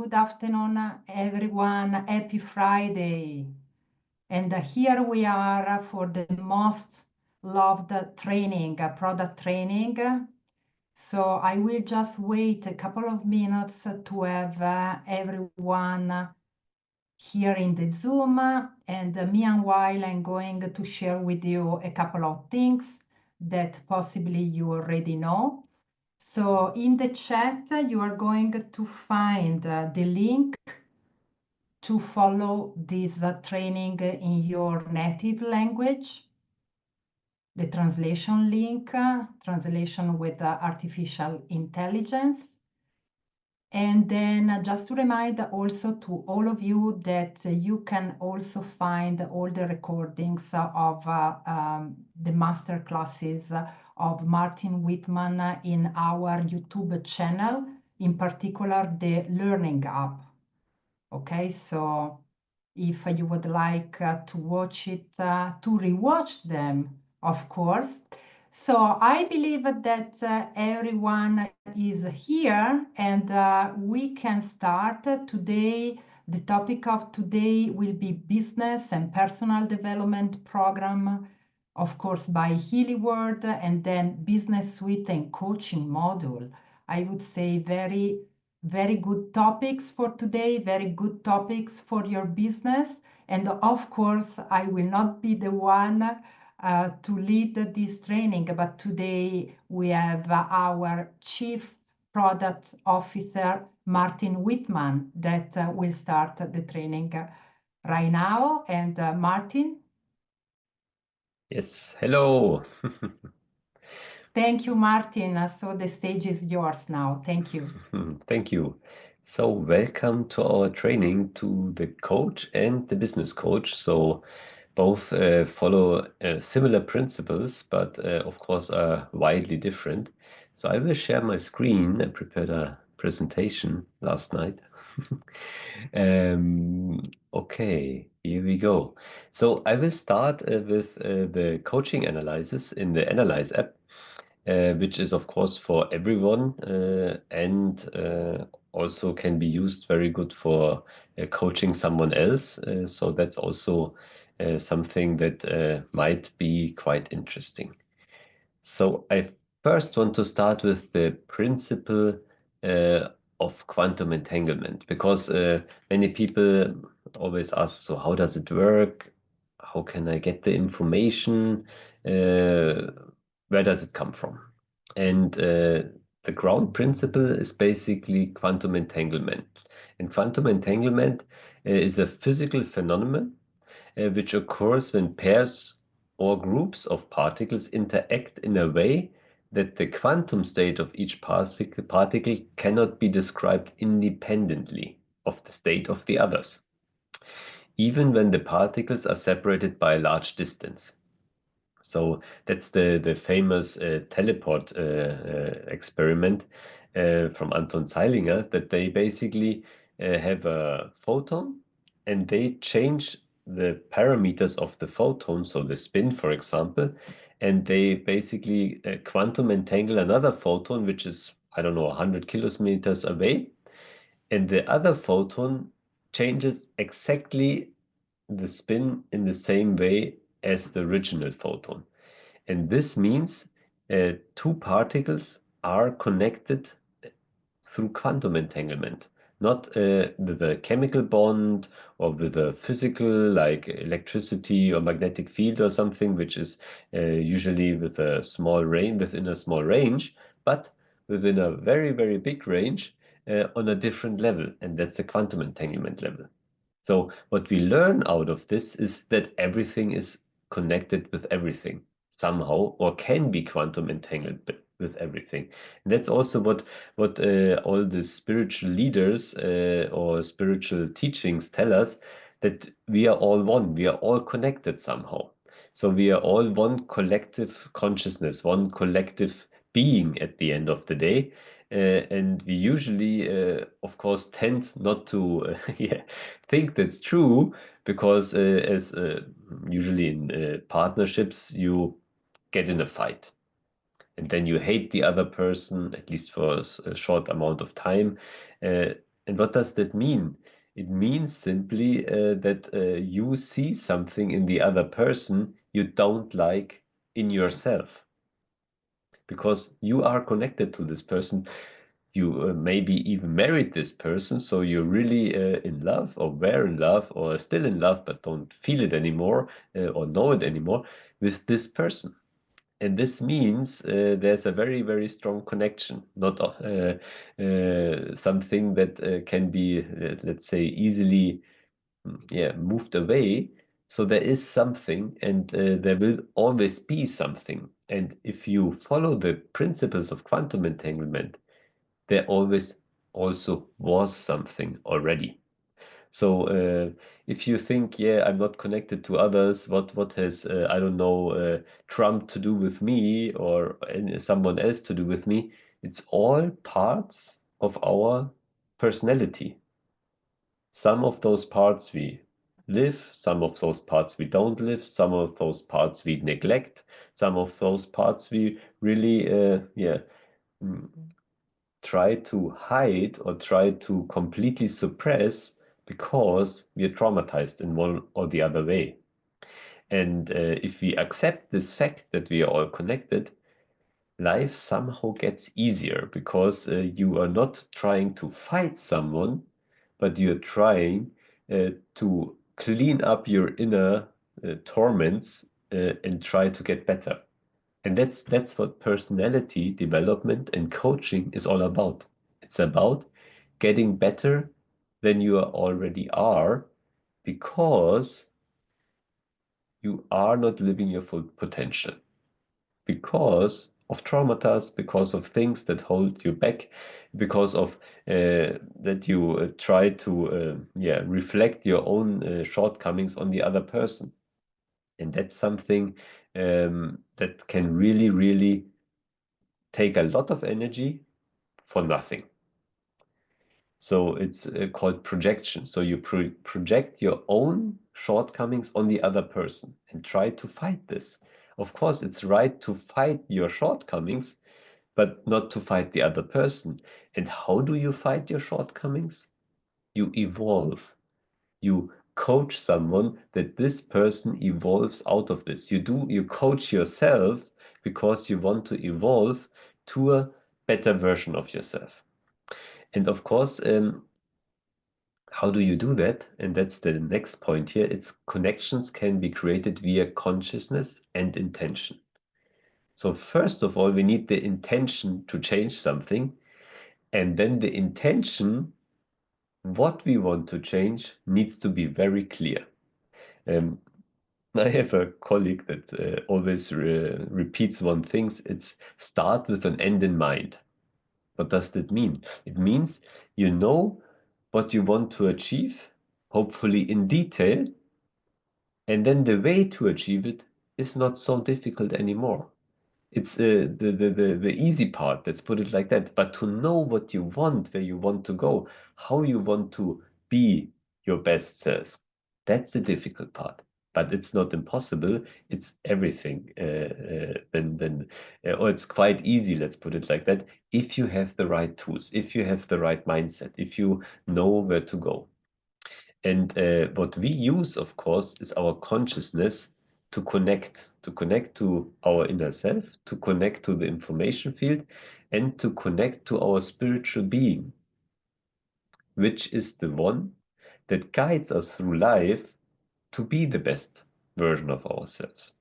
good afternoon, everyone. Happy Friday. And here we are for the most loved training, product training. So I will just wait a couple of minutes to have everyone here in the Zoom. And meanwhile, I'm going to share with you a couple of things that possibly you already know. So in the chat, you are going to find the link to follow this training in your native language, the translation link, translation with artificial intelligence. And then just to remind also to all of you that you can also find all the recordings of the master classes of Martin Whitman in our YouTube channel, in particular the Learning app. Okay, so if you would like to watch it, to rewatch them, of course. So I believe that everyone is here and we can start today. The topic of today will be business and personal development program, of course, by Healy World, and then business suite and coaching module. I would say very good topics for today, very good topics for your business. And of course, I will not be the one to lead this training, but today we have our Chief Product Officer, Martin Whitman, that will start the training right now. And Martin? Yes, hello. Thank you, Martin. So the stage is yours now. Thank you. Thank you. So welcome to our training to the coach and the business coach. So both follow similar principles, but of course are widely different. So I will share my screen. I prepared a presentation last night. Okay, here we go. So I will start with the coaching analysis in the Analyze app. Which is of course for everyone and also can be used very good for coaching someone else. So that's also something that might be quite interesting. So I first want to start with the principle of quantum entanglement, because many people always ask, so how does it work? How can I get the information? Where does it come from? And the ground principle is basically quantum entanglement. And quantum entanglement is a physical phenomenon which occurs when pairs or groups of particles interact in a way that the quantum state of each particle cannot be described independently of the state of the others, even when the particles are separated by a large distance. So that's the famous teleport experiment from Anton Zeilinger, that they basically have a photon and they change the parameters of the photon, so the spin, for example, and they basically quantum entangle another photon, which is, I don't know, 100 kilometers away, and the other photon changes exactly the spin in the same way as the original photon. And this means two particles are connected through quantum entanglement, not with a chemical bond or with a physical, like electricity or magnetic field or something, which is usually with a small range, within a small range, but within a very big range on a different level, and that's a quantum entanglement level. So what we learn out of this is that everything is connected with everything somehow, or can be quantum entangled with everything. And that's also what all the spiritual leaders or spiritual teachings tell us, that we are all one, we are all connected somehow. So we are all one collective consciousness, one collective being at the end of the day. And we usually, of course, tend not to yeah, think that's true, because as usually in partnerships, you get in a fight and then you hate the other person, at least for a short amount of time. And And what does that mean? It means simply that you see something in the other person you don't like in yourself, because you are connected to this person. You maybe even married this person, so you're really in love, or were in love, or still in love, but don't feel it anymore or know it anymore with this person. And this means there's a very, very strong connection, not something that can be, let's say, easily moved away. So there is something, and there will always be something. And if you follow the principles of quantum entanglement, there always also was something already. So if you think, yeah, I'm not connected to others, what has I don't know Trump to do with me, or someone else to do with me? It's all parts of our personality. Some of those parts we live, some of those parts we don't live, some of those parts we neglect, some of those parts we really mm, try to hide or try to completely suppress because we are traumatized in one or the other way. And if we accept this fact that we are all connected, life somehow gets easier, because you are not trying to fight someone, but you're trying to clean up your inner torments and try to get better. And that's what personality development and coaching is all about. It's about getting better than you already are, because you are not living your full potential, because of traumas, because of things that hold you back, because of that you try to reflect your own shortcomings on the other person. And that's something that can really, really take a lot of energy for nothing. So it's called projection. So you project your own shortcomings on the other person and try to fight this. Of course, it's right to fight your shortcomings, but not to fight the other person. And how do you fight your shortcomings? You evolve. You coach someone that this person evolves out of this. You coach yourself because you want to evolve to a better version of yourself. And of course, how do you do that? And that's the next point here. It's connections can be created via consciousness and intention. So first of all, we need the intention to change something, and then the intention, what we want to change, needs to be very clear. Um, I have a colleague that always repeats one thing. It's start with an end in mind. What does that mean? It means you know what you want to achieve, hopefully in detail, and then the way to achieve it is not so difficult anymore. It's the easy part, let's put it like that. But to know what you want, where you want to go, how you want to be your best self, that's the difficult part. But it's not impossible. It's everything. Or it's quite easy, let's put it like that, if you have the right tools, if you have the right mindset, if you know where to go. And what we use, of course, is our consciousness to connect to our inner self, to connect to the information field, and to connect to our spiritual being, which is the one that guides us through life to be the best version of ourselves.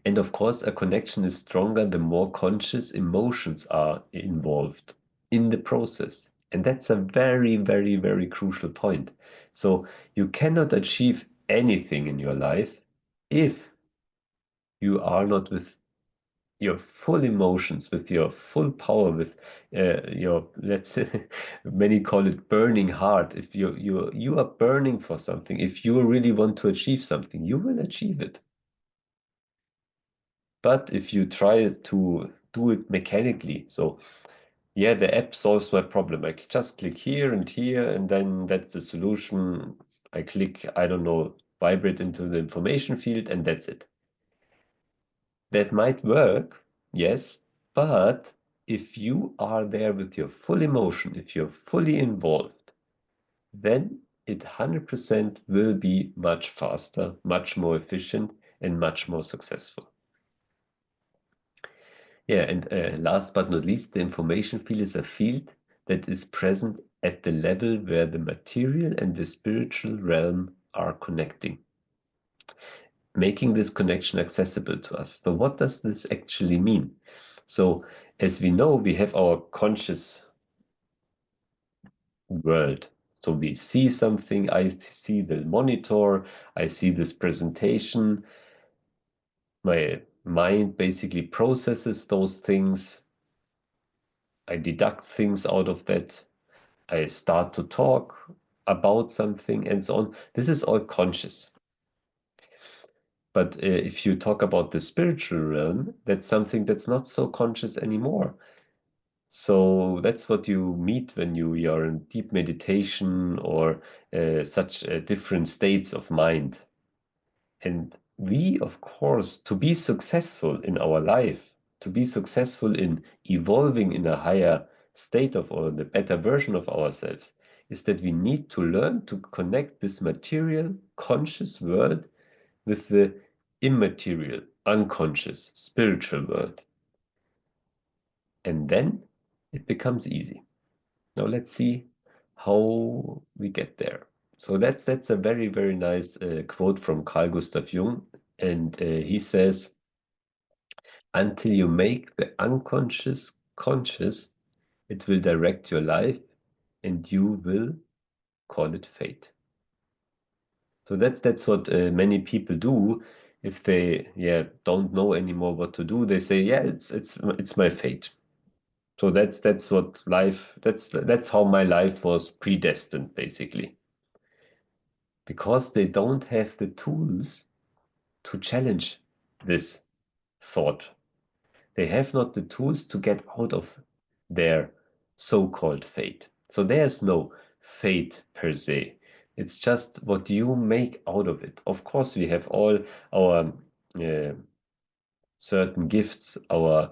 And of course, a connection is stronger the more conscious emotions are involved in the process. And that's a very, very, very crucial point. So you cannot achieve anything in your life if you are not with your full emotions, with your full power, with your, let's say, many call it burning heart. If you are burning for something, if you really want to achieve something, you will achieve it. But if you try to do it mechanically, so yeah, the app solves my problem. I just click here, and then that's the solution. I click, I don't know, vibrate into the information field, and that's it. That might work, yes, but if you are there with your full emotion, if you're fully involved, then it 100% will be much faster, much more efficient, and much more successful. Yeah, and last but not least, the information field is a field that is present at the level where the material and the spiritual realm are connecting, making this connection accessible to us. So what does this actually mean? So as we know, we have our conscious world. So we see something, I see the monitor, I see this presentation, my mind basically processes those things, I deduct things out of that, I start to talk about something and so on. This is all conscious. But if you talk about the spiritual realm, that's something that's not so conscious anymore. So that's what you meet when you are in deep meditation or such different states of mind. And we, of course, to be successful in our life, to be successful in evolving in a higher state of or the better version of ourselves, is that we need to learn to connect this material, conscious world with the immaterial, unconscious, spiritual world. And then it becomes easy. Now let's see how we get there. So that's a very, very nice quote from Carl Gustav Jung. And he says, until you make the unconscious conscious, it will direct your life and you will call it fate. So that's what many people do. If they don't know anymore what to do, they say, yeah, it's my fate. So that's what life, that's how my life was predestined, basically. Because they don't have the tools to challenge this thought. They have not the tools to get out of their so-called fate. So there's no fate per se. It's just what you make out of it. Of course, we have all our uh, certain gifts, our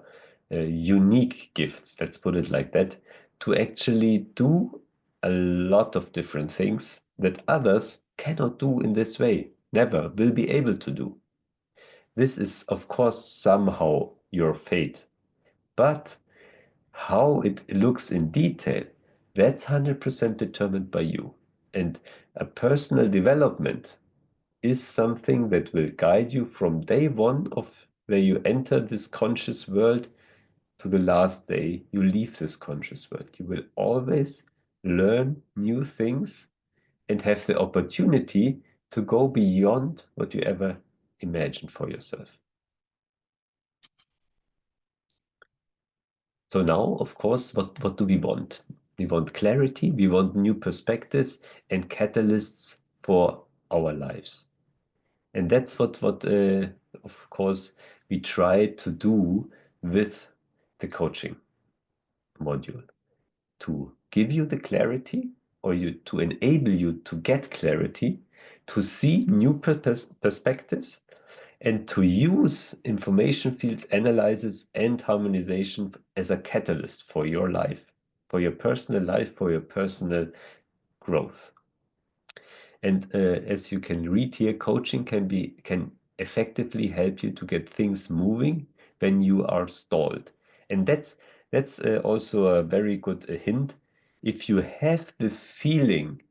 unique gifts, let's put it like that, to actually do a lot of different things that others cannot do in this way, never will be able to do. This is, of course, somehow your fate, but how it looks in detail, that's 100% determined by you. And a personal development is something that will guide you from day one of where you enter this conscious world to the last day you leave this conscious world. You will always learn new things and have the opportunity to go beyond what you ever imagined for yourself. So now, of course, what do we want? We want clarity, we want new perspectives and catalysts for our lives. And that's what of course, we try to do with the coaching module, to give you the clarity or to enable you to get clarity, to see new perspectives, and to use information field analysis and harmonization as a catalyst for your life, for your personal life, for your personal growth. And as you can read here, coaching can effectively help you to get things moving when you are stalled. And that's also a very good hint. If you have the feeling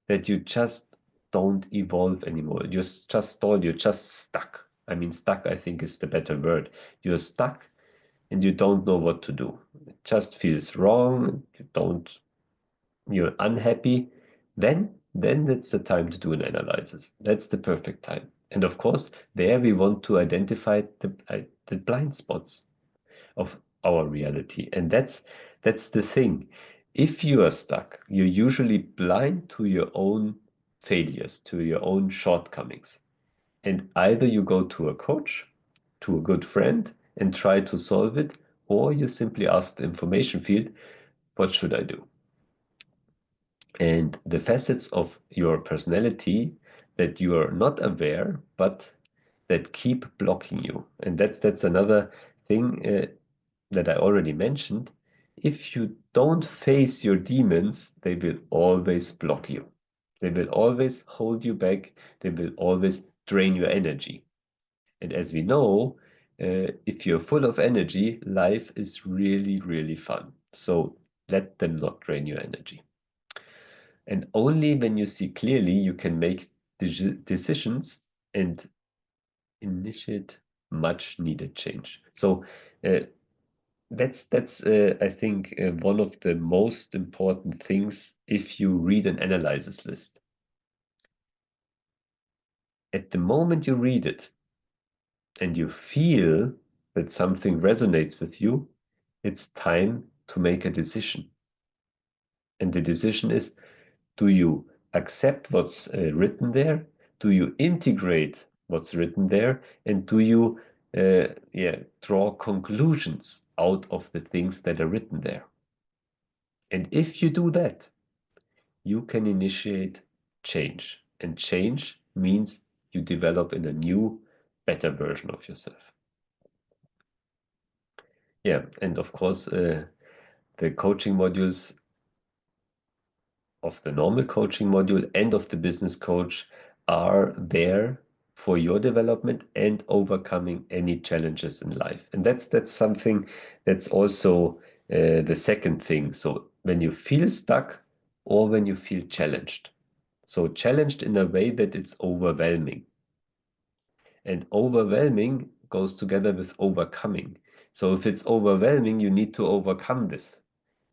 that you just don't evolve anymore, you're just stalled, you're just stuck. I mean, stuck, I think, is the better word. You're stuck and you don't know what to do. It just feels wrong. You're unhappy, then that's the time to do an analysis. That's the perfect time. And of course, there we want to identify the blind spots of our reality. And that's the thing. If you are stuck, you're usually blind to your own failures, to your own shortcomings. And either you go to a coach, to a good friend, and try to solve it, or you simply ask the information field, what should I do? And the facets of your personality that you are not aware, but that keep blocking you. And that's another thing. that I already mentioned, if you don't face your demons, they will always block you. They will always hold you back. They will always drain your energy. And as we know, if you're full of energy, life is really, really fun. So let them not drain your energy. And only when you see clearly, you can make decisions and initiate much needed change. So that's I think one of the most important things if you read an analysis list. At the moment you read it and you feel that something resonates with you, it's time to make a decision. And the decision is, do you accept what's written there? Do you integrate what's written there? And do you draw conclusions out of the things that are written there? And if you do that, you can initiate change. And change means you develop in a new, better version of yourself. Yeah, and of course, the coaching modules of the normal coaching module and of the business coach are there for your development and overcoming any challenges in life. And that's something that's also the second thing. So when you feel stuck or when you feel challenged. So challenged in a way that it's overwhelming. And overwhelming goes together with overcoming. So if it's overwhelming, you need to overcome this,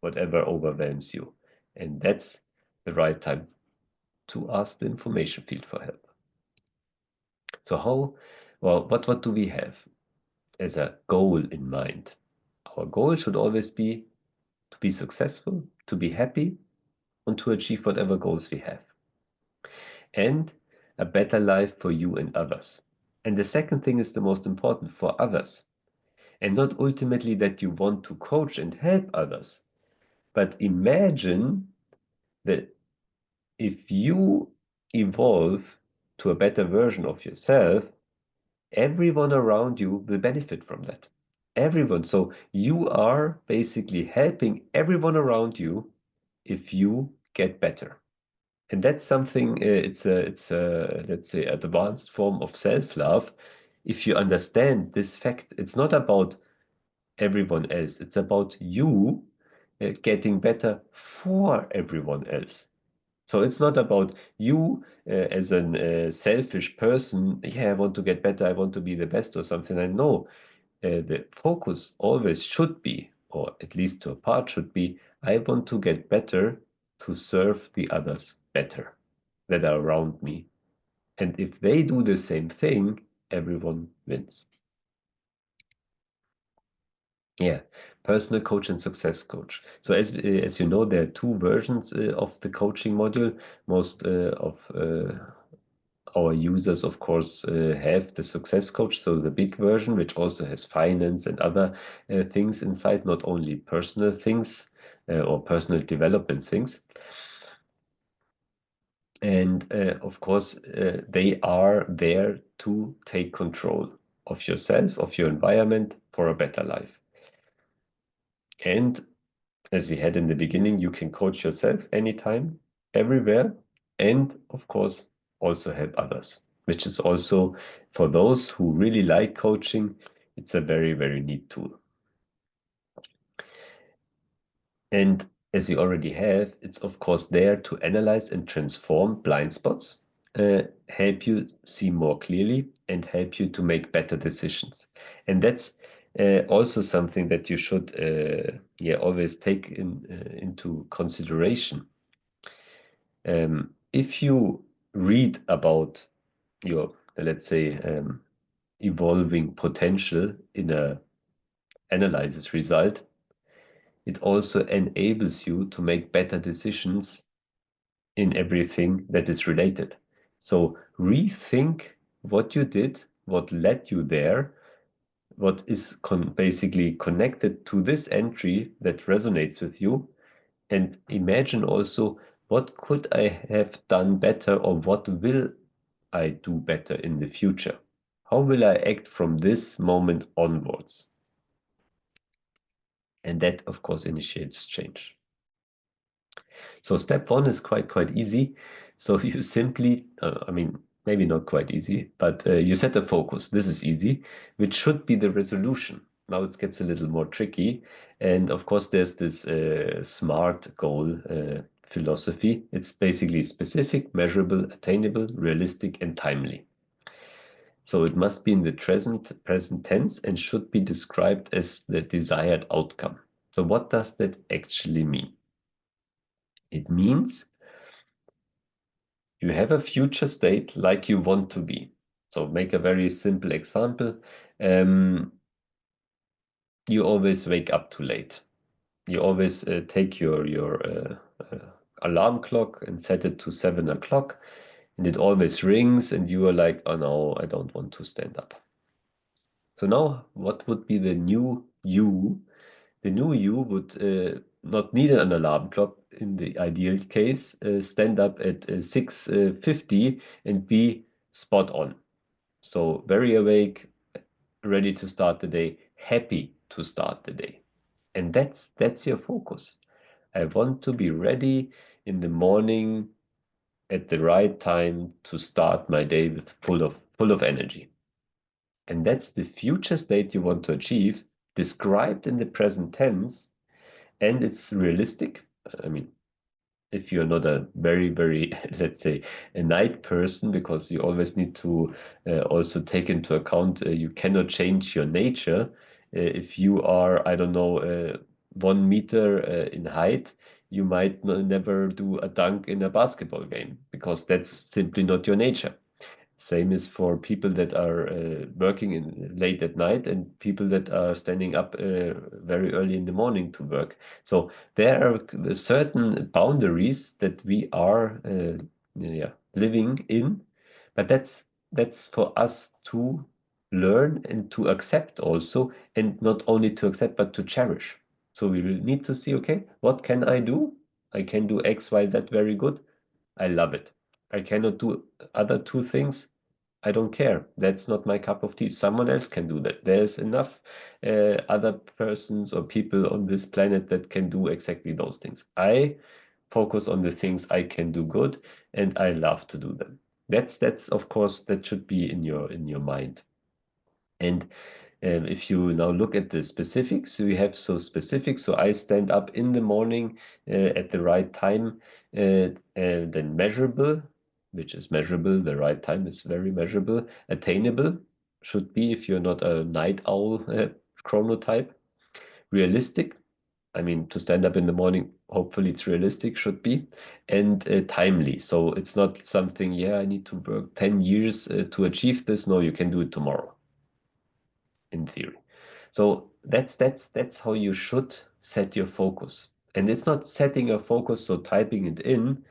whatever overwhelms you. And that's the right time to ask the information field for help. So what do we have as a goal in mind? Our goal should always be to be successful, to be happy, and to achieve whatever goals we have. And a better life for you and others. And the second thing is the most important, for others. And not ultimately that you want to coach and help others, but imagine that if you evolve to a better version of yourself, everyone around you will benefit from that. Everyone. So you are basically helping everyone around you if you get better. And that's something, it's a, let's say, advanced form of self-love. If you understand this fact, it's not about everyone else. It's about you getting better for everyone else. So it's not about you as a selfish person. Yeah, I want to get better. I want to be the best or something. I know the focus always should be, or at least to a part should be, I want to get better to serve the others better that are around me. And if they do the same thing, everyone wins. Yeah, personal coach and success coach. So as you know, there are two versions of the coaching module. Most of our users, of course, have the success coach, so the big version, which also has finance and other things inside, not only personal things or personal development things. And of course, they are there to take control of yourself, of your environment for a better life. And as we had in the beginning, you can coach yourself anytime, everywhere, and of course, also help others, which is also for those who really like coaching, it's a very, very neat tool. And as we already have, it's of course there to analyze and transform blind spots, help you see more clearly, and help you to make better decisions. And that's also something that you should always take into consideration. If you read about your, let's say, evolving potential in a analysis result, it also enables you to make better decisions in everything that is related. So rethink what you did, what led you there, what is basically connected to this entry that resonates with you, and imagine also what could I have done better or what will I do better in the future? How will I act from this moment onwards? And that, of course, initiates change. So step one is quite easy. So you simply, I mean, maybe not quite easy, but you set a focus. This is easy, which should be the resolution. Now it gets a little more tricky. And of course, there's this SMART goal philosophy. It's basically specific, measurable, attainable, realistic, and timely. So it must be in the present tense and should be described as the desired outcome. So what does that actually mean? It means you have a future state like you want to be. So make a very simple example. You always wake up too late. You always take your alarm clock and set it to 7 o'clock, and it always rings, and you are like, oh no, I don't want to stand up. So now, what would be the new you? The new you would not need an alarm clock in the ideal case, stand up at 6:50 and be spot on. So very awake, ready to start the day, happy to start the day. And that's your focus. I want to be ready in the morning at the right time to start my day with full of energy. And that's the future state you want to achieve, described in the present tense, and it's realistic. I mean, if you're not a very, let's say, a night person, because you always need to also take into account you cannot change your nature. If you are, I don't know, 1 meter in height, you might never do a dunk in a basketball game because that's simply not your nature. Same is for people that are working late at night and people that are standing up very early in the morning to work. So there are certain boundaries that we are living in, but that's for us to learn and to accept also, and not only to accept but to cherish. So we will need to see, okay, what can I do? I can do X, Y, Z very good. I love it. I cannot do other two things. I don't care. That's not my cup of tea. Someone else can do that. There's enough other persons or people on this planet that can do exactly those things. I focus on the things I can do good, and I love to do them. That's of course that should be in your mind. And if you now look at the specifics, we have so specific. So I stand up in the morning at the right time, and then measurable, which is measurable. The right time is very measurable. Attainable should be if you're not a night owl chronotype. Realistic. I mean, to stand up in the morning, hopefully it's realistic, should be, and timely. So it's not something, yeah, I need to work 10 years to achieve this. No, you can do it tomorrow in theory. So that's how you should set your focus. And it's not setting your focus, so typing it in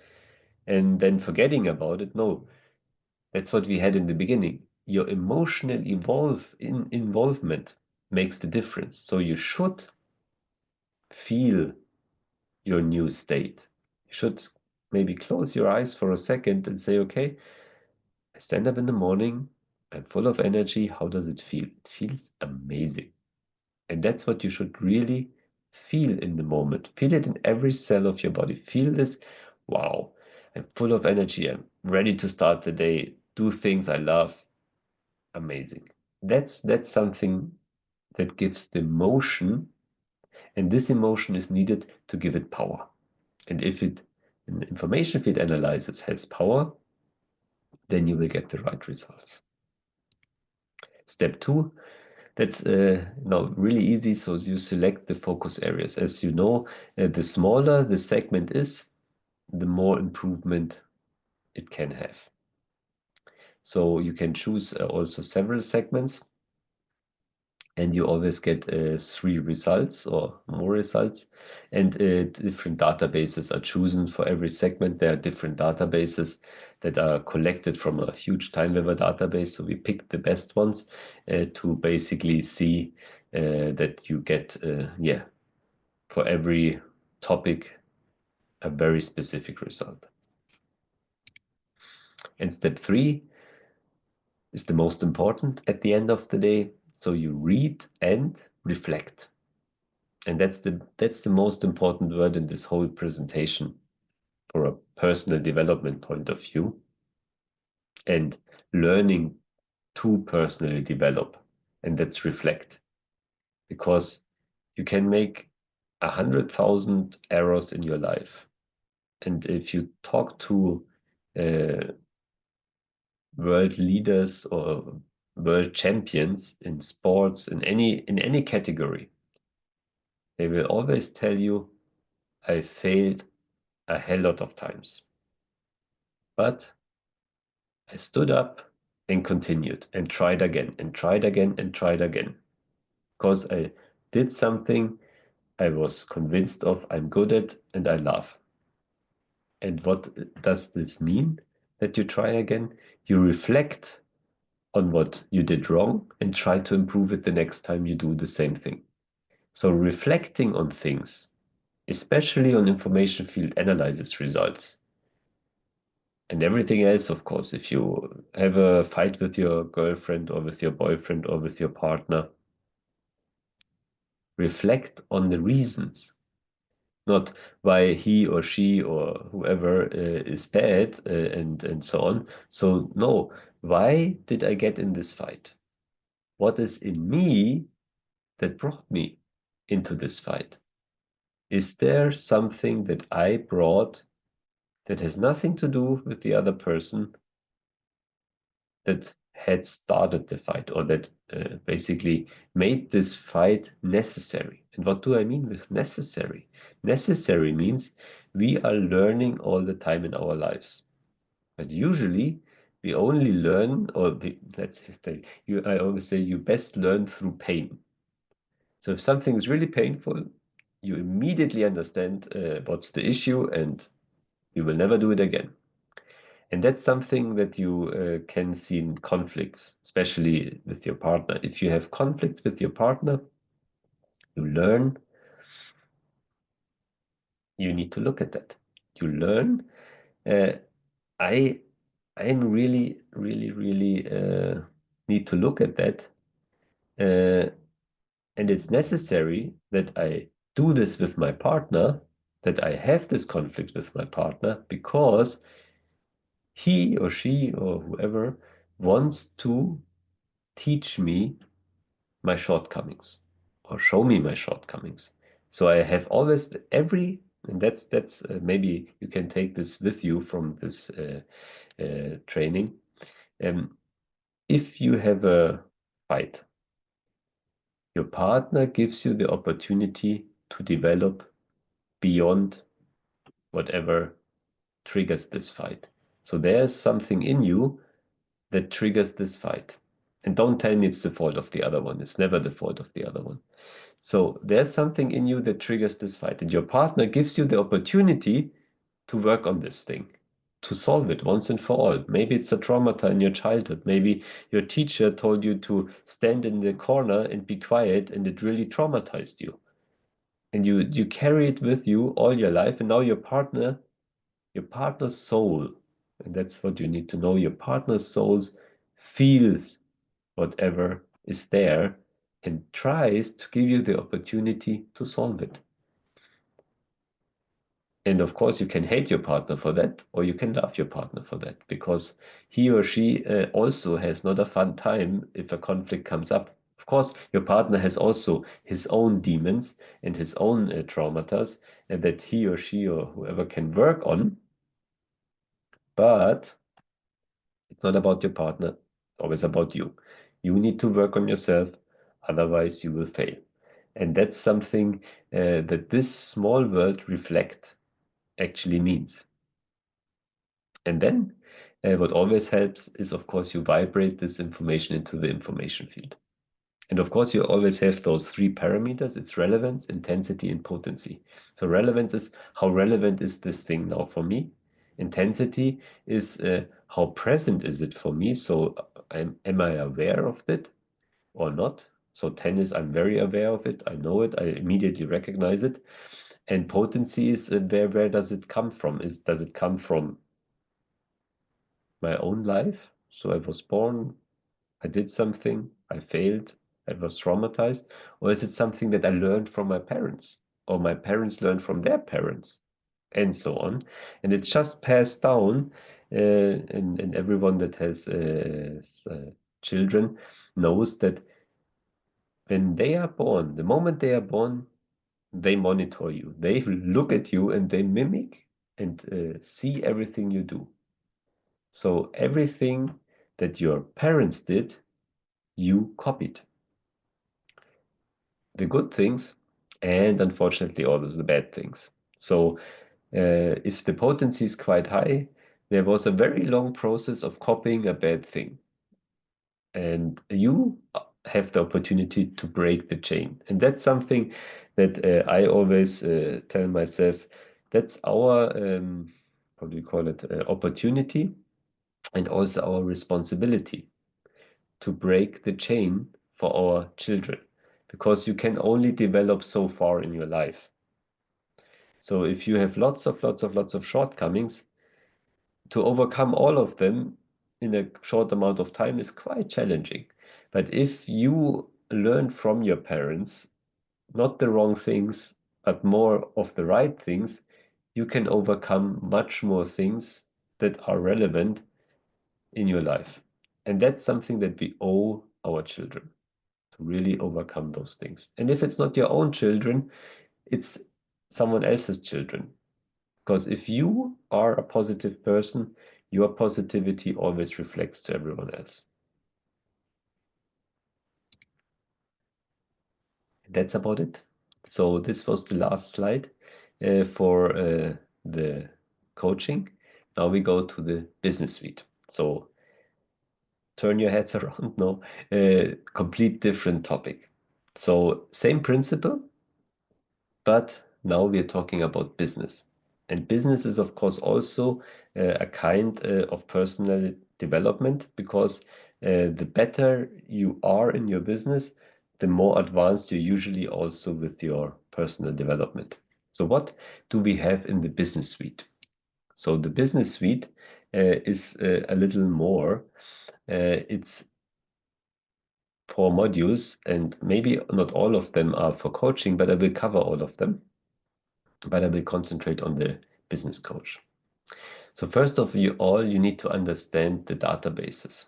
and then forgetting about it. No, that's what we had in the beginning. Your emotional involvement makes the difference. So you should feel your new state. You should maybe close your eyes for a second and say, okay, I stand up in the morning, I'm full of energy. How does it feel? It feels amazing. And that's what you should really feel in the moment. Feel it in every cell of your body. Feel this, wow, I'm full of energy. I'm ready to start the day, do things I love. Amazing. That's something that gives the motion, and this emotion is needed to give it power. And if an information field analysis has power, then you will get the right results. Step two, that's now really easy. So you select the focus areas. As you know, the smaller the segment is, the more improvement it can have. So you can choose also several segments, and you always get 3 results or more results. And different databases are chosen for every segment. There are different databases that are collected from a huge TimeWeaver database. So we pick the best ones to basically see that you get, for every topic, a very specific result. And step 3 is the most important at the end of the day. So you read and reflect. And that's the most important word in this whole presentation for a personal development point of view, and learning to personally develop, and that's reflect. Because you can make 100,000 errors in your life. And if you talk to world leaders or world champions in sports, in any category, they will always tell you, I failed a hell lot of times. But I stood up and continued and tried again and tried again and tried again. Because I did something I was convinced of, I'm good at, and I love. And what does this mean that you try again? You reflect on what you did wrong and try to improve it the next time you do the same thing. So reflecting on things, especially on information field analysis results, and everything else, of course, if you have a fight with your girlfriend or with your boyfriend or with your partner, reflect on the reasons, not why he or she or whoever is bad and so on. So no, why did I get in this fight? What is in me that brought me into this fight? Is there something that I brought that has nothing to do with the other person, that had started the fight, or that basically made this fight necessary? And what do I mean with necessary? Necessary means we are learning all the time in our lives. But usually we only learn, or let's say, I always say you best learn through pain. So if something is really painful, you immediately understand what's the issue, and you will never do it again. And that's something that you can see in conflicts, especially with your partner. If you have conflicts with your partner, you learn, you need to look at that. You learn. I'm really, really, really need to look at that. And it's necessary that I do this with my partner, that I have this conflict with my partner, because he or she or whoever wants to teach me my shortcomings or show me my shortcomings. So I have always and that's maybe you can take this with you from this training. If you have a fight, your partner gives you the opportunity to develop beyond whatever triggers this fight. So there's something in you that triggers this fight. And don't tell me it's the fault of the other one. It's never the fault of the other one. So there's something in you that triggers this fight. And your partner gives you the opportunity to work on this thing, to solve it once and for all. Maybe it's a trauma in your childhood. Maybe your teacher told you to stand in the corner and be quiet, and it really traumatized you. And you carry it with you all your life, and now your partner's soul, and that's what you need to know, your partner's soul feels whatever is there and tries to give you the opportunity to solve it. And of course, you can hate your partner for that, or you can love your partner for that, because he or she also has not a fun time if a conflict comes up. Of course, your partner has also his own demons and his own traumata that he or she or whoever can work on. But it's not about your partner. It's always about you. You need to work on yourself, otherwise you will fail. And that's something that this small world reflect actually means. And then what always helps is, of course, you vibrate this information into the information field. And of course, you always have those three parameters. It's relevance, intensity, and potency. So relevance is how relevant is this thing now for me? Intensity is how present is it for me? So am I aware of it or not? So 10 is I'm very aware of it. I know it. I immediately recognize it. And potency is where does it come from? Does it come from my own life? So I was born, I did something, I failed, I was traumatized, or is it something that I learned from my parents, or my parents learned from their parents, and so on. And it's just passed down, and everyone that has children knows that when they are born, the moment they are born, they monitor you. They look at you and they mimic and see everything you do. So everything that your parents did, you copied. The good things and unfortunately always the bad things. So if the potency is quite high, there was a very long process of copying a bad thing. And you have the opportunity to break the chain. And that's something that I always tell myself, that's our, how do you call it, opportunity and also our responsibility to break the chain for our children, because you can only develop so far in your life. So if you have lots of shortcomings, to overcome all of them in a short amount of time is quite challenging. But if you learn from your parents, not the wrong things, but more of the right things, you can overcome much more things that are relevant in your life. And that's something that we owe our children, to really overcome those things. And if it's not your own children, it's someone else's children. Because if you are a positive person, your positivity always reflects to everyone else. That's about it. So this was the last slide for the coaching. Now we go to the business suite. So turn your heads around. No, complete different topic. So same principle, but now we're talking about business. And business is, of course, also a kind of personal development, because the better you are in your business, the more advanced you're usually also with your personal development. So what do we have in the business suite? So the business suite is a little more. It's 4 modules, and maybe not all of them are for coaching, but I will cover all of them. But I will concentrate on the business coach. So first of all, you need to understand the databases.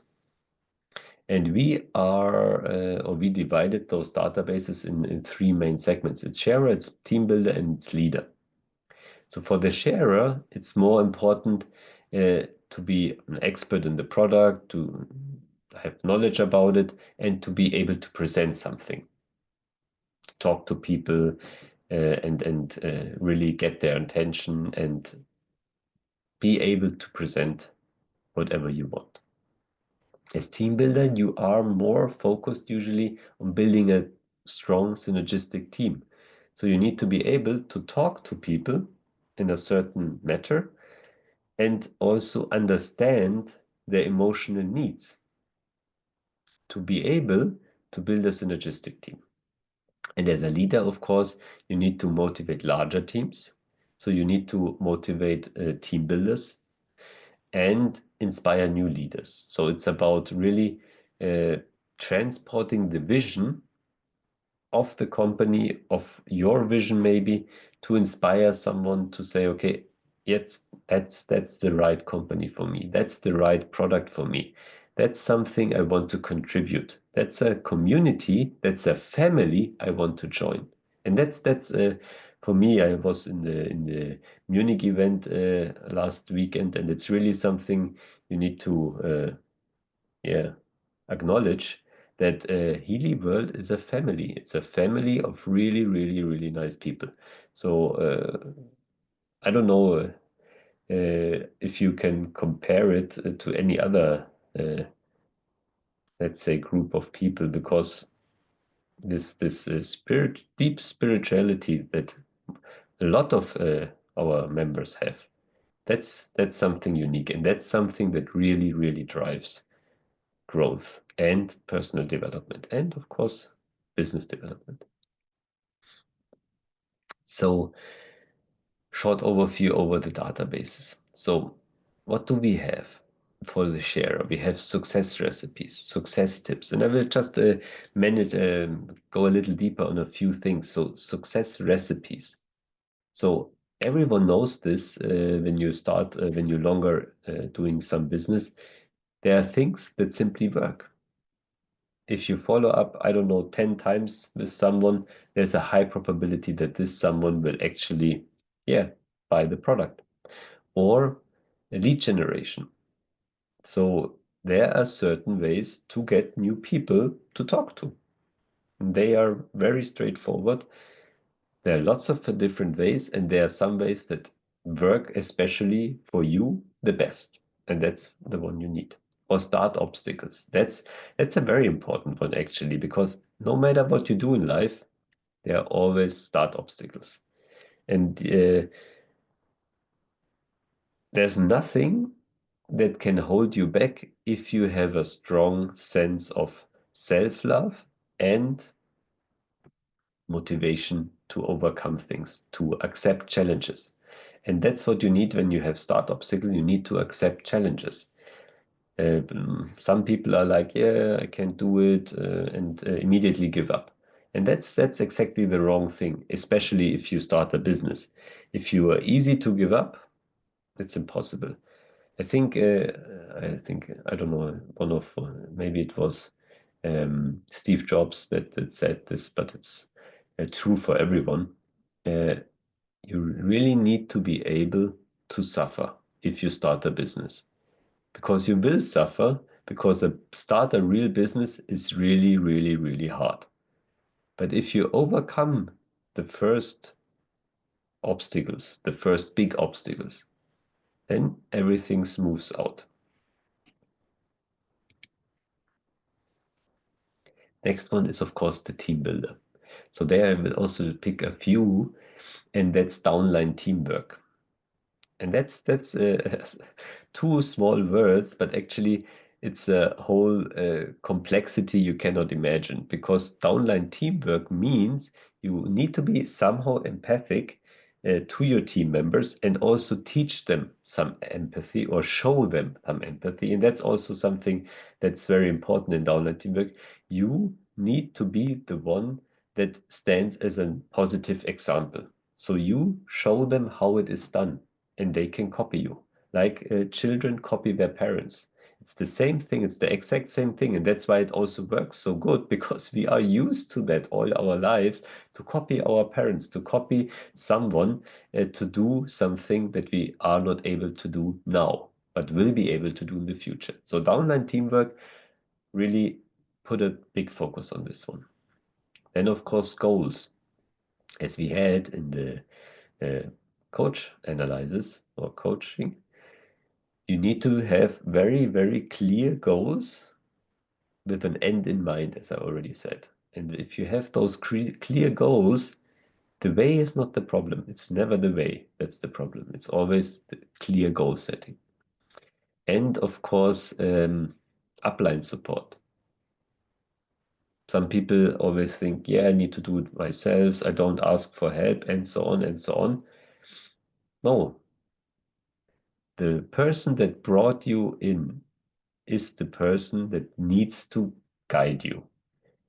And we are, or we divided those databases in 3 main segments. It's sharer, it's team builder, and it's leader. So for the sharer, it's more important to be an expert in the product, to have knowledge about it, and to be able to present something, talk to people, and really get their attention and be able to present whatever you want. As team builder, you are more focused usually on building a strong synergistic team. So you need to be able to talk to people in a certain matter and also understand their emotional needs to be able to build a synergistic team. And as a leader, of course, you need to motivate larger teams. So you need to motivate team builders and inspire new leaders. So it's about really transporting the vision of the company, of your vision maybe, to inspire someone to say, okay, yes, that's the right company for me. That's the right product for me. That's something I want to contribute. That's a community. That's a family I want to join. And that's for me. I was in the Munich event last weekend, and it's really something you need to yeah, acknowledge that Healy World is a family. It's a family of really nice people. So I don't know if you can compare it to any other, let's say, group of people, because this deep spirituality that a lot of our members have, that's something unique, and that's something that really drives growth and personal development, and of course, business development. So, short overview over the databases. So, what do we have? for the share. We have success recipes, success tips, and I will just manage go a little deeper on a few things. So success recipes. So everyone knows this when you start, when you're longer doing some business. There are things that simply work. If you follow up, I don't know, 10 times with someone, there's a high probability that this someone will actually, yeah, buy the product. Or lead generation. So there are certain ways to get new people to talk to. They are very straightforward. There are lots of different ways, and there are some ways that work especially for you the best, and that's the one you need. Or start obstacles. That's a very important one actually, because no matter what you do in life, there are always start obstacles. And there's nothing that can hold you back if you have a strong sense of self-love and motivation to overcome things, to accept challenges. And that's what you need when you have start obstacle. You need to accept challenges. Some people are like, yeah, I can't do it, and immediately give up. And that's exactly the wrong thing, especially if you start a business. If you are easy to give up, it's impossible. I think I don't know, one of maybe it was Steve Jobs that said this, but it's true for everyone. Uh, you really need to be able to suffer if you start a business, because you will suffer, because start a real business is really, really, really hard. But if you overcome the first obstacles, the first big obstacles, then everything smooths out. Next one is, of course, the team builder. So there I will also pick a few, and that's downline teamwork. And that's two small words, but actually it's a whole complexity you cannot imagine, because downline teamwork means you need to be somehow empathic to your team members and also teach them some empathy or show them some empathy. And that's also something that's very important in downline teamwork. You need to be the one that stands as a positive example. So you show them how it is done and they can copy you. Like children copy their parents. It's the same thing, it's the exact same thing. And that's why it also works so good, because we are used to that all our lives, to copy our parents, to copy someone to do something that we are not able to do now, but will be able to do in the future. So downline teamwork, really put a big focus on this one. Then, of course, goals, as we had in the coach analysis or coaching. You need to have very, very clear goals with an end in mind, as I already said. And if you have those clear goals, the way is not the problem. It's never the way that's the problem. It's always the clear goal setting. And of course, upline support. Some people always think, yeah, I need to do it myself. I don't ask for help, and so on and so on. No, the person that brought you in is the person that needs to guide you.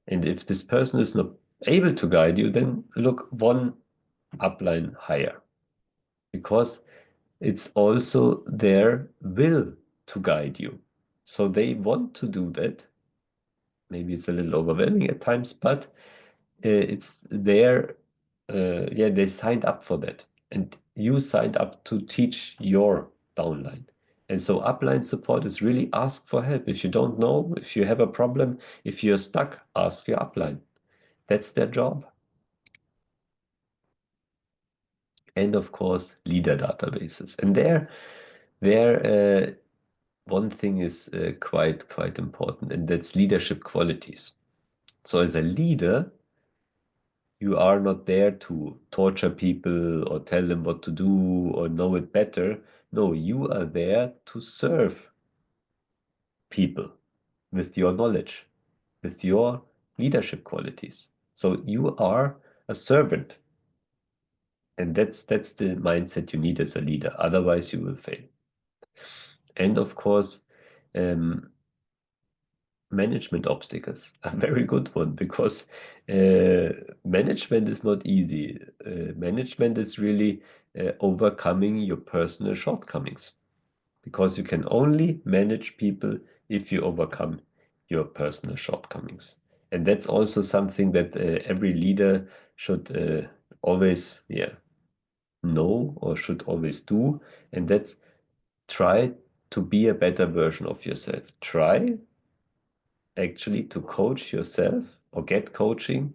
And if this person is not able to guide you, then look one upline higher, because it's also their will to guide you. So they want to do that. Maybe it's a little overwhelming at times, but it's their, yeah, they signed up for that. And you signed up to teach your downline. And so upline support is really ask for help. If you don't know, if you have a problem, if you're stuck, ask your upline. That's their job. And of course, leader databases. And there, one thing is quite important, and that's leadership qualities. So as a leader, you are not there to torture people or tell them what to do or know it better. No, you are there to serve people with your knowledge, with your leadership qualities. So you are a servant. And that's the mindset you need as a leader. Otherwise, you will fail. And of course, management obstacles. A very good one, because management is not easy. Management is really overcoming your personal shortcomings, because you can only manage people if you overcome your personal shortcomings. And that's also something that every leader should always know, or should always do. And that's try to be a better version of yourself. Try actually to coach yourself or get coaching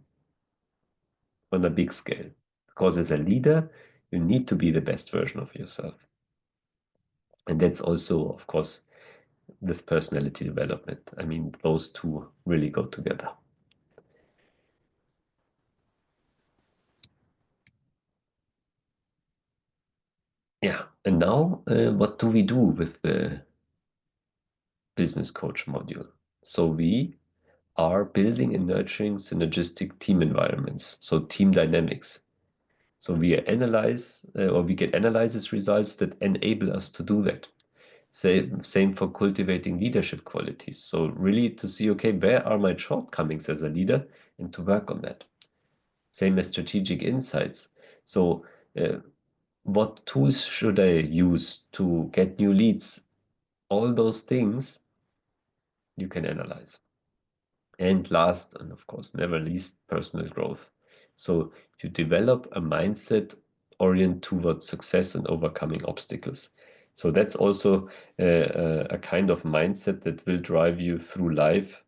on a big scale. Because as a leader, you need to be the best version of yourself. And that's also, of course, with personality development. I mean, those two really go together. Yeah, and now what do we do with the business coach module? So we are building and nurturing synergistic team environments, so team dynamics. So we analyze or we get analysis results that enable us to do that. Same for cultivating leadership qualities. So really to see, okay, where are my shortcomings as a leader, and to work on that. Same as strategic insights. So what tools should I use to get new leads? All those things you can analyze. And last, and of course never least, personal growth. So you develop a mindset orient towards success and overcoming obstacles. So that's also a kind of mindset that will drive you through life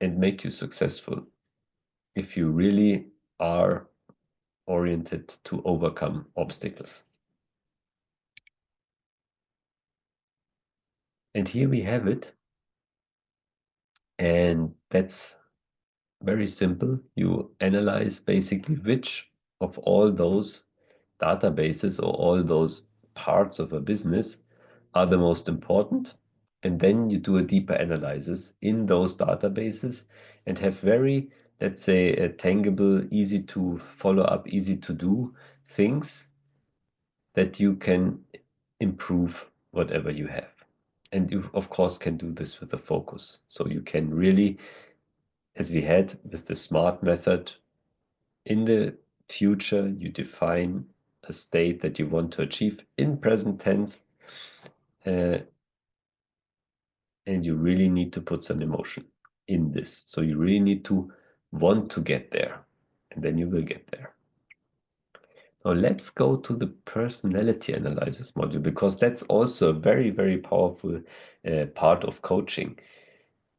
and make you successful, if you really are oriented to overcome obstacles. And here we have it. And that's very simple. You analyze basically which of all those databases or all those parts of a business are the most important. And then you do a deeper analysis in those databases and have very, let's say, tangible, easy to follow up, easy to do things that you can improve whatever you have. And you, of course, can do this with a focus. So you can really, as we had with the SMART method, in the future, you define a state that you want to achieve in present tense, uh, and you really need to put some emotion in this. So you really need to want to get there, and then you will get there. Now let's go to the personality analysis module, because that's also a very, very powerful part of coaching.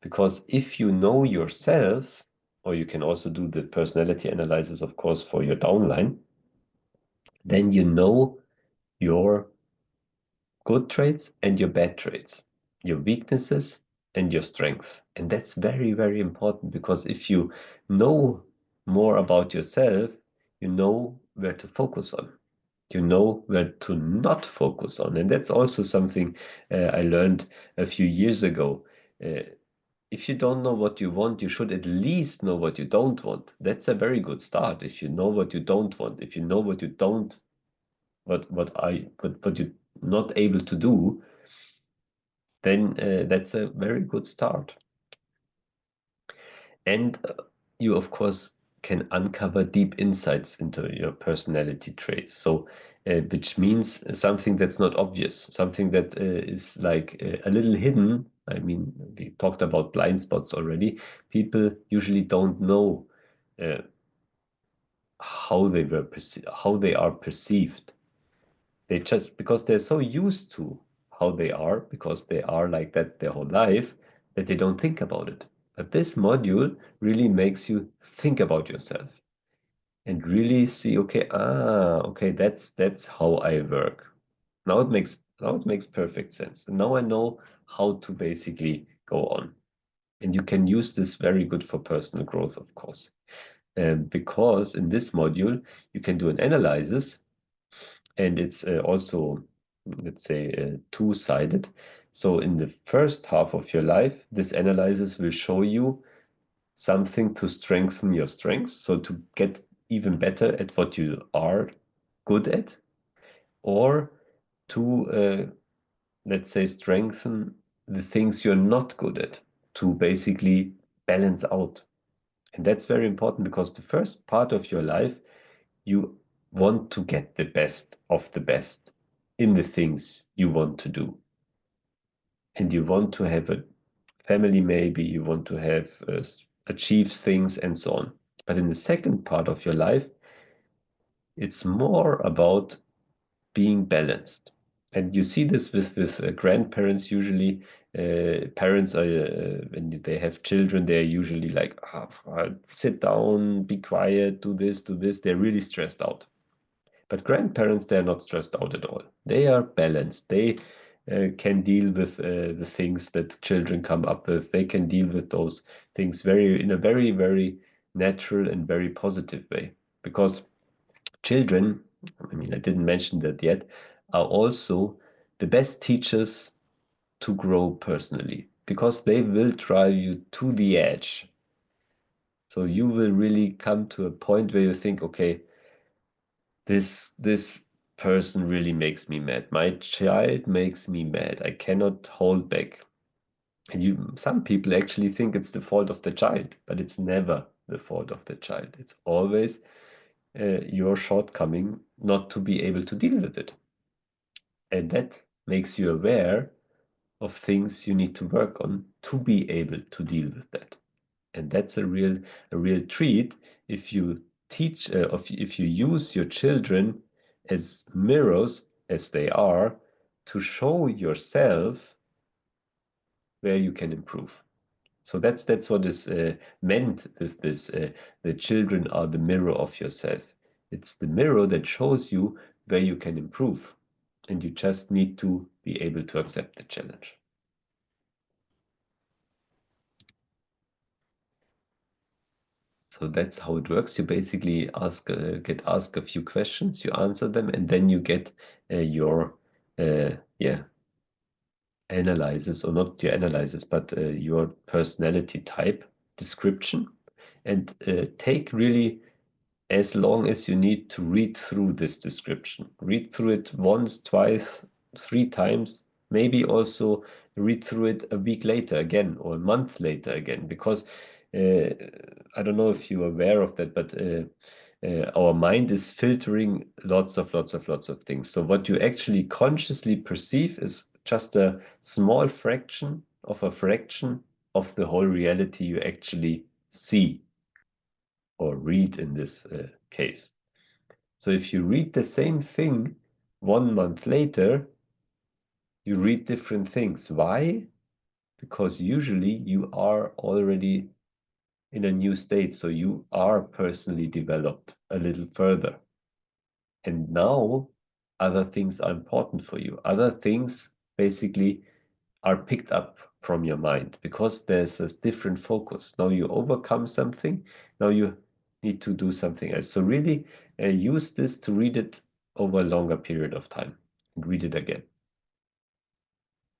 Because if you know yourself, or you can also do the personality analysis, of course, for your downline, then you know your good traits and your bad traits, your weaknesses and your strength. And that's very, very important, because if you know more about yourself, you know where to focus on. You know where to not focus on. And that's also something I learned a few years ago. If you don't know what you want, you should at least know what you don't want. That's a very good start. If you know what you don't want, if you know what you don't, what you're not able to do, then that's a very good start. And you, of course, can uncover deep insights into your personality traits. So, which means something that's not obvious, something that is like a little hidden. I mean, we talked about blind spots already. People usually don't know uh, how they are perceived. They just, because they're so used to how they are, because they are like that their whole life, that they don't think about it. But this module really makes you think about yourself and really see, okay, okay, that's how I work. Now it makes perfect sense. And now I know how to basically go on. And you can use this very good for personal growth, of course. Because in this module, you can do an analysis, and it's also, let's say, two-sided. So in the first half of your life, this analysis will show you something to strengthen your strengths, so to get even better at what you are good at, or to let's say, strengthen the things you're not good at to basically balance out. And that's very important because the first part of your life, you want to get the best of the best in the things you want to do. And you want to have a family, maybe you want to have achieve things and so on. But in the second part of your life, it's more about being balanced. And you see this with grandparents usually. Parents are when they have children, they're usually like, sit down, be quiet, do this, do this. They're really stressed out. But grandparents, they're not stressed out at all. They are balanced. They can deal with the things that children come up with. They can deal with those things in a very, very natural and very positive way. Because children, I mean, I didn't mention that yet, are also the best teachers to grow personally because they will drive you to the edge. So you will really come to a point where you think, okay, this person really makes me mad. My child makes me mad. I cannot hold back. And some people actually think it's the fault of the child, but it's never the fault of the child. It's always your shortcoming not to be able to deal with it. And that makes you aware of things you need to work on to be able to deal with that. And that's a real treat if you teach, if you use your children as mirrors, as they are, to show yourself where you can improve. So that's what is meant with this. The children are the mirror of yourself. It's the mirror that shows you where you can improve, and you just need to be able to accept the challenge. So that's how it works. You basically get asked a few questions, you answer them, and then you get your analysis, or not your analysis, but your personality type description, and take really as long as you need to read through this description. Read through it once, twice, 3 times, maybe also read through it a week later again or a month later again, because I don't know if you're aware of that, but our mind is filtering lots of things. So what you actually consciously perceive is just a small fraction of a fraction of the whole reality you actually see or read in this case. So if you read the same thing 1 month later, you read different things. Why? Because usually you are already in a new state, so you are personally developed a little further. And now other things are important for you. Other things basically are picked up from your mind because there's a different focus. Now you overcome something, now you need to do something else. So really use this to read it over a longer period of time and read it again.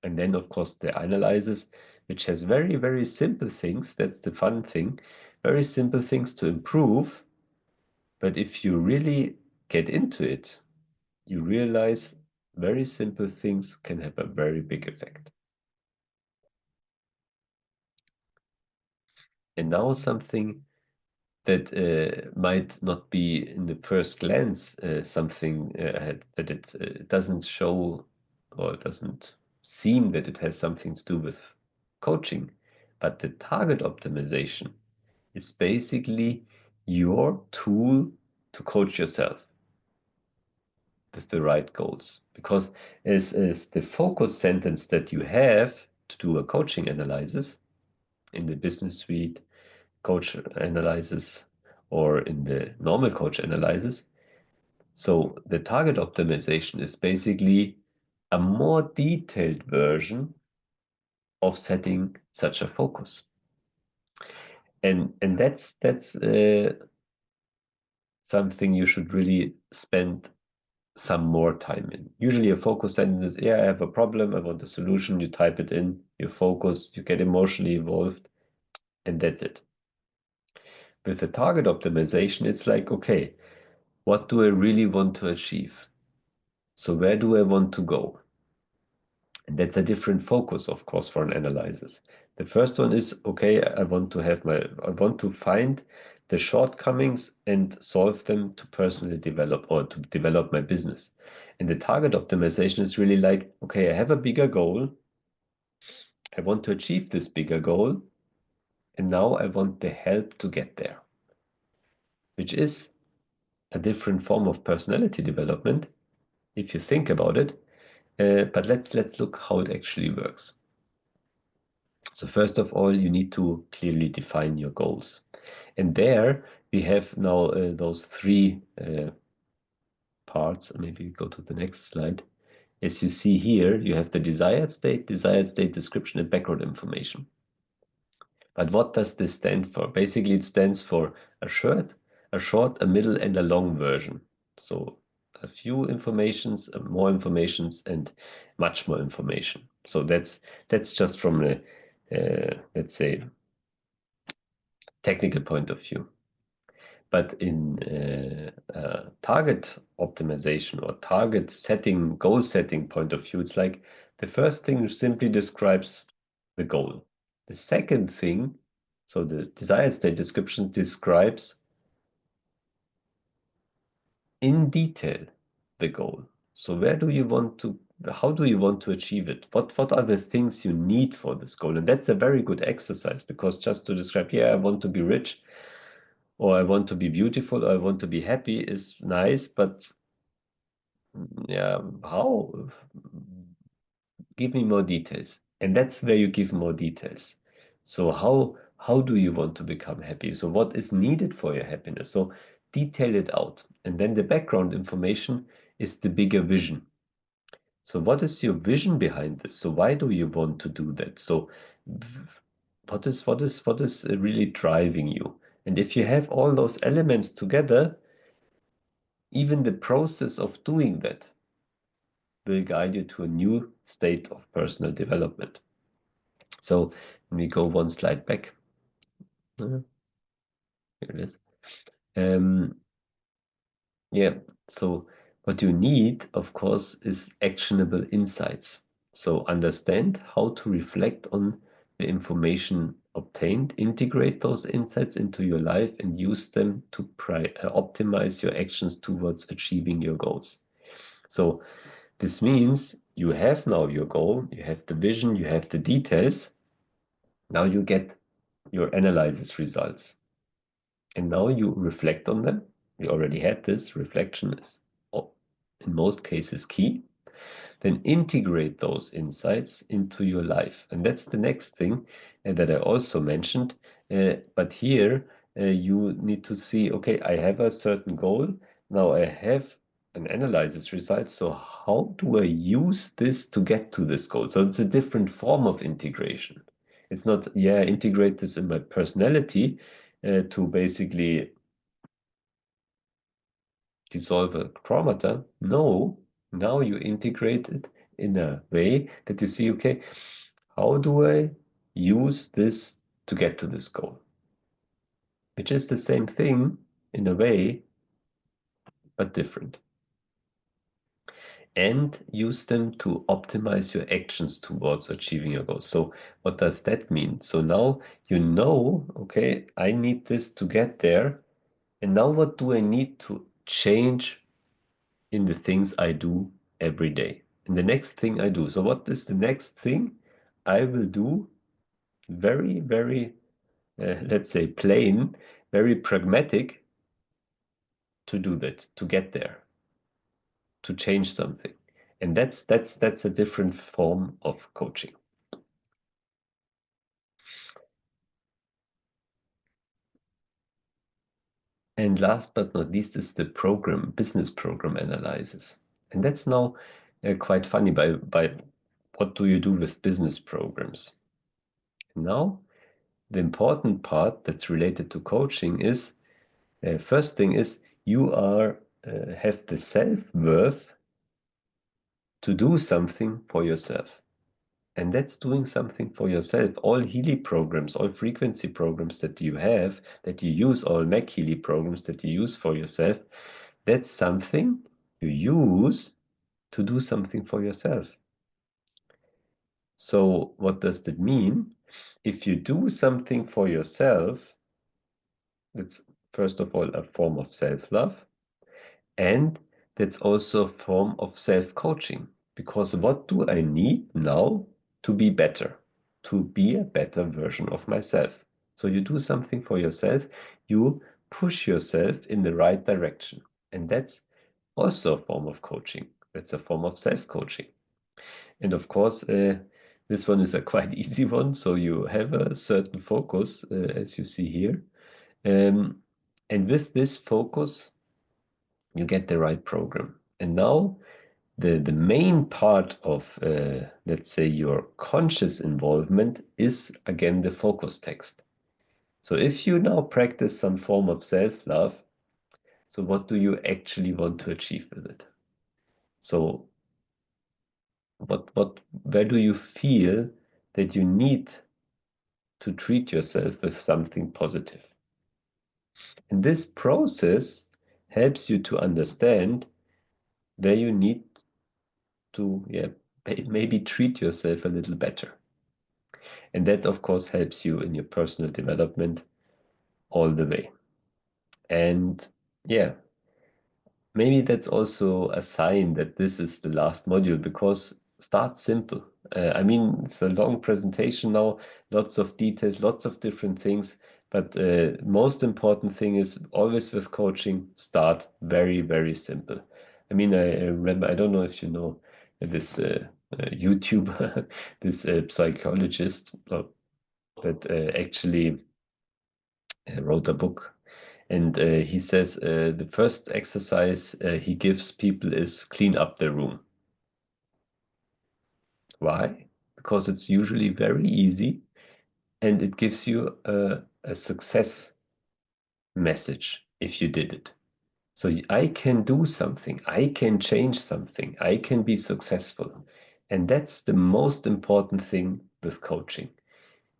And then, of course, the analysis, which has very, very simple things. That's the fun thing. Very simple things to improve. But if you really get into it, you realize very simple things can have a very big effect. And now something that might not be in the first glance something that it doesn't show or it doesn't seem that it has something to do with coaching, but the target optimization is basically your tool to coach yourself with the right goals. Because as the focus sentence that you have to do a coaching analysis in the business suite, coach analysis, or in the normal coach analysis. So the target optimization is basically a more detailed version of setting such a focus. And that's something you should really spend some more time in. Usually a focus sentence is, yeah, I have a problem, I want a solution, you type it in, you focus, you get emotionally involved, and that's it. With the target optimization, it's like, okay, what do I really want to achieve? So where do I want to go? And that's a different focus, of course, for an analysis. The first one is, okay, I want to find the shortcomings and solve them to personally develop or to develop my business. And the target optimization is really like, okay, I have a bigger goal. I want to achieve this bigger goal. And now I want the help to get there, which is a different form of personality development, if you think about it. But let's look how it actually works. So first of all, you need to clearly define your goals. And there we have now those three parts. Maybe go to the next slide. As you see here, you have the desired state description, and background information. But what does this stand for? Basically, it stands for a short, a middle, and a long version. So a few informations, more informations, and much more information. So that's just from a let's say technical point of view. But in target optimization or target setting, goal setting point of view, it's like the first thing simply describes the goal. The second thing, so the desired state description describes in detail the goal. So where do you want to, how do you want to achieve it? What are the things you need for this goal? And that's a very good exercise, because just to describe, yeah, I want to be rich, or I want to be beautiful, or I want to be happy is nice, but yeah, how? Give me more details. And that's where you give more details. So how do you want to become happy? So what is needed for your happiness? So detail it out. And then the background information is the bigger vision. So what is your vision behind this? So why do you want to do that? So what is really driving you? And if you have all those elements together, even the process of doing that will guide you to a new state of personal development. So when we go one slide back, here it is. Yeah, so what you need, of course, is actionable insights. So understand how to reflect on the information obtained, integrate those insights into your life, and use them to optimize your actions towards achieving your goals. So this means you have now your goal, you have the vision, you have the details. Now you get your analysis results. And now you reflect on them. We already had this. Reflection is, in most cases, key. Then integrate those insights into your life. And that's the next thing that I also mentioned. But here you need to see, okay, I have a certain goal. Now I have an analysis result. So how do I use this to get to this goal? So it's a different form of integration. It's not, yeah, integrate this in my personality to basically dissolve a chromata. No, now you integrate it in a way that you see, okay, how do I use this to get to this goal? Which is the same thing in a way, but different. And use them to optimize your actions towards achieving your goals. So what does that mean? So now you know, okay, I need this to get there. And now what do I need to change in the things I do every day? And the next thing I do. So what is the next thing I will do? Very, very, let's say plain, very pragmatic to do that, to get there, to change something. And that's a different form of coaching. And last but not least is the business program analysis. And that's now quite funny by what do you do with business programs? Now, the important part that's related to coaching is, first thing is you have the self-worth to do something for yourself. And that's doing something for yourself. All Healy programs, all frequency programs that you have, that you use, all Mac Healy programs that you use for yourself, that's something you use to do something for yourself. So what does that mean? If you do something for yourself, that's first of all a form of self-love, and that's also a form of self-coaching. Because what do I need now to be better, to be a better version of myself? So you do something for yourself, you push yourself in the right direction. And that's also a form of coaching. That's a form of self-coaching. And of course, this one is a quite easy one. So you have a certain focus, as you see here. And with this focus, you get the right program. And now the main part of, let's say, your conscious involvement is again the focus text. So if you now practice some form of self-love, so what do you actually want to achieve with it? So where do you feel that you need to treat yourself with something positive? And this process helps you to understand where you need to, maybe treat yourself a little better. And that, of course, helps you in your personal development all the way. And yeah, maybe that's also a sign that this is the last module, because start simple. I mean, it's a long presentation now, lots of details, lots of different things. But most important thing is always with coaching, start very, very simple. I mean, I remember, I don't know if you know this YouTuber, this psychologist that actually wrote a book. And he says the first exercise he gives people is clean up the room. Why? Because it's usually very easy and it gives you a success message if you did it. So I can do something, I can change something, I can be successful. And that's the most important thing with coaching.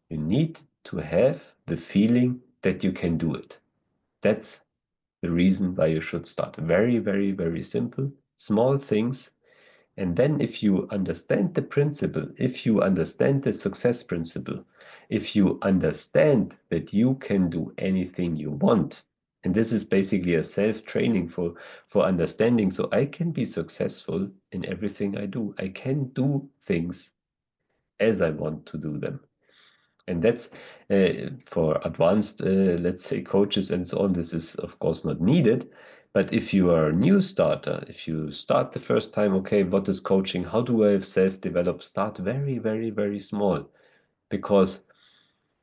You need to have the feeling that you can do it. That's the reason why you should start. Very, very, very simple, small things. And then if you understand the principle, if you understand the success principle, if you understand that you can do anything you want, and this is basically a self-training for understanding. So I can be successful in everything I do. I can do things as I want to do them. And that's for advanced, let's say, coaches and so on. This is, of course, not needed. But if you are a new starter, if you start the first time, okay, what is coaching? How do I self-develop? Start very, very, very small, because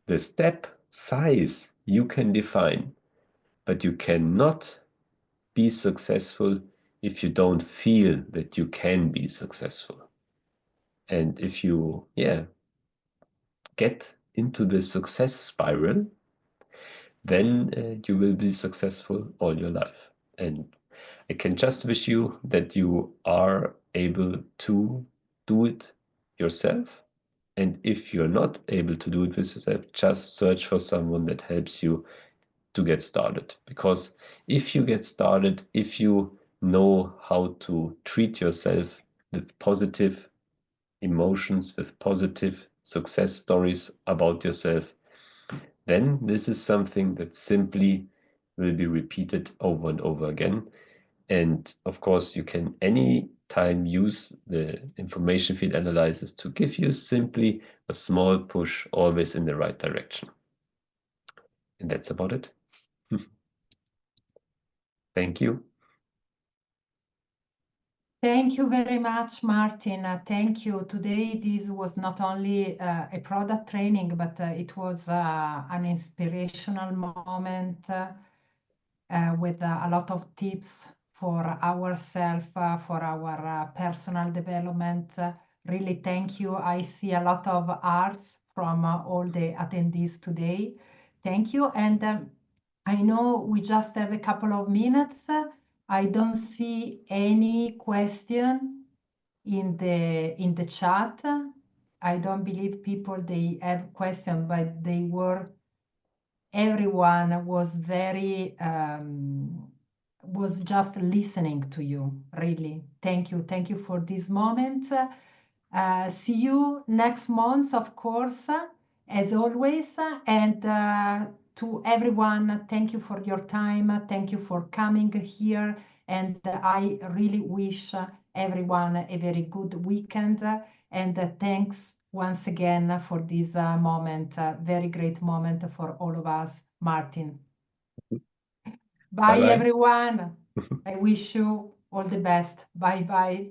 the step size you can define, but you cannot be successful if you don't feel that you can be successful. And if you, get into the success spiral, then you will be successful all your life. And I can just wish you that you are able to do it yourself. And if you're not able to do it with yourself, just search for someone that helps you to get started. Because if you get started, if you know how to treat yourself with positive emotions, with positive success stories about yourself, then this is something that simply will be repeated over and over again. And of course, you can any time use the information field analysis to give you simply a small push always in the right direction. And that's about it. Thank you. Thank you very much, Martin. Thank you. Today, this was not only a product training, but it was an inspirational moment with a lot of tips for ourselves, for our personal development. Really, thank you. I see a lot of arts from all the attendees today. Thank you. And I know we just have a couple of minutes. I don't see any question in the chat. I don't believe people they have questions, but they were everyone was very was just listening to you. Really, thank you for this moment. See you next month, of course, as always. And to everyone, thank you for your time. Thank you for coming here. And I really wish everyone a very good weekend. And thanks once again for this moment, very great moment for all of us, Martin. Bye, Bye-bye. everyone. I wish you all the best. Bye bye.